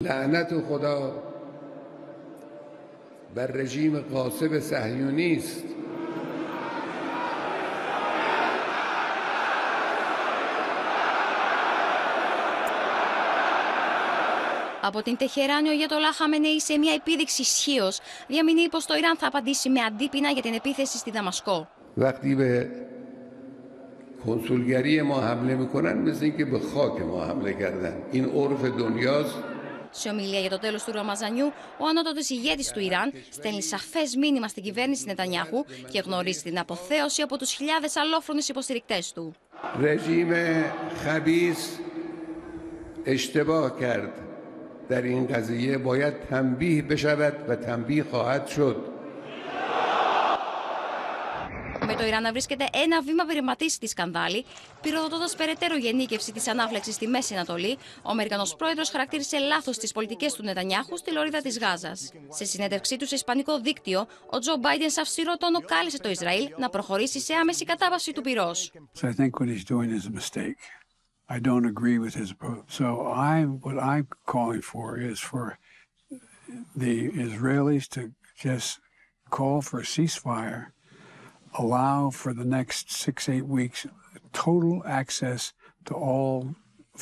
لعنت خدا بر رژیم غاصب صهیونی است. Από την Τεχεράνη, ο Αγιατολάχ Χαμενέι σε μια επίδειξη ισχύος διαμηνύει πως το Ιράν θα απαντήσει με αντίπεινα για την επίθεση στη Δαμασκό. وقتی به کنسولگری ما حمله میکنن مثل اینکه به خاک ما حمله کردن. این عرف دنیاست. Σε ομιλία για το τέλος του Ραμαζανιού, ο ανώτατος ηγέτης του Ιράν στέλνει σαφές μήνυμα στην κυβέρνηση Νετανιάχου και γνωρίζει την αποθέωση από τους χιλιάδες αλλόφρονες υποστηρικτές του. رژیم خبیث اشتباه کرد. در این قضیه باید تنبیه بشود و تنبیه خواهد شد. Με το Ιράν να βρίσκεται ένα βήμα πειραματίσει τη σκανδάλη, πυροδοτώντας περαιτέρω γενίκευση της ανάφλεξης στη Μέση Ανατολή, ο Αμερικανός πρόεδρος χαρακτήρισε λάθος τις πολιτικές του Νετανιάχου στη λωρίδα της Γάζας. Σε συνέντευξή του σε ισπανικό δίκτυο, ο Τζο Μπάιντεν σε αυστηρό τόνο κάλεσε το Ισραήλ να προχωρήσει σε άμεση κατάβαση του πυρός. I don't agree with his approach. So what I'm calling for is for the Israelis to just call for a ceasefire, allow for the next 6-8 weeks total access to all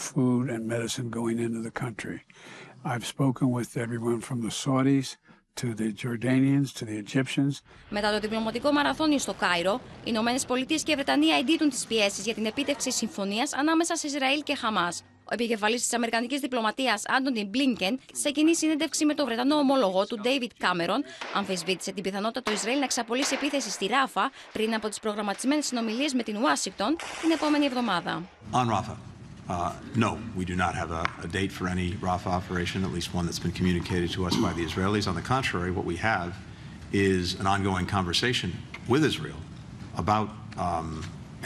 food and medicine going into the country. I've spoken with everyone from the Saudis to the Jordanians, to the Egyptians. Μετά το διπλωματικό μαραθώνιο στο Κάιρο, οι Ηνωμένες Πολιτείες και η Βρετανία εντείνουν τις πιέσεις για την επίτευξη συμφωνίας ανάμεσα σε Ισραήλ και Χαμάς. Ο επικεφαλής της Αμερικανικής διπλωματίας, Άντονι Μπλίνκεν, σε κοινή συνέντευξη με τον Βρετανό ομόλογο του, Ντέιβιτ Κάμερον, αμφισβήτησε την πιθανότητα το Ισραήλ να εξαπολύσει επίθεση στη Ράφα πριν από τις προγραμματισμένες συνομιλίες με την Ουάσιγκτον την επόμενη εβδομάδα. No, we do not have a date for any Rafah operation, at least one that's been communicated to us by the Israelis. On the contrary, what we have is an ongoing conversation with Israel about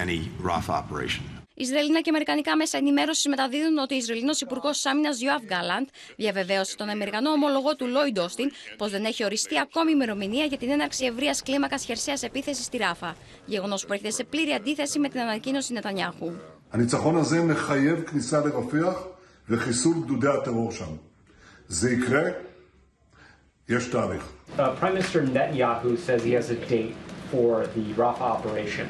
any Rafah operation. Ισραηλινά και αμερικανικά μέσα ενημέρωσης μεταδίδουν ότι ο Ισραηλινός Υπουργός Άμυνας Γιοάβ Γκάλαντ διαβεβαίωσε τον Αμερικανό ομολογό του Λόιντ Όστιν πως δεν έχει οριστεί ακόμη ημερομηνία για την έναρξη ευρείας κλίμακας χερσαίας επίθεσης στη Ράφα. Γεγονός που έρχεται σε πλήρη αντίθεση με την ανακοίνωση Νετανιάχου. הניצחון הזה מחייב כניסה לרפיח וחיסול גדודי הטרור שם. זה יקרה, יש תאריך. Prime Minister Netanyahu says he has a date for the Rafah operation.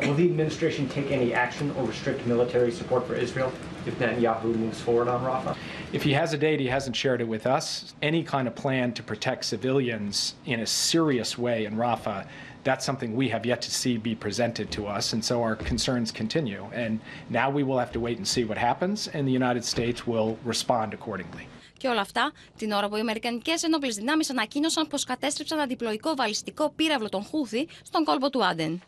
Will the administration take any action or restrict military support for Israel if Netanyahu moves forward on Rafah? If he has a date, he hasn't shared it with us. Any kind of plan to protect civilians in a serious way in Rafah, that's something we have yet to see be presented to us, and so our concerns continue. And now we will have to wait and see what happens, and the United States will respond accordingly. Και όλα αυτά την ώρα που οι Αμερικανικές ενόπλες δυνάμεις ανακοίνωσαν πως κατέστρεψαν αντιπλοϊκό βαλιστικό πύραυλο των Χούθι στον κόλπο του Άντεν.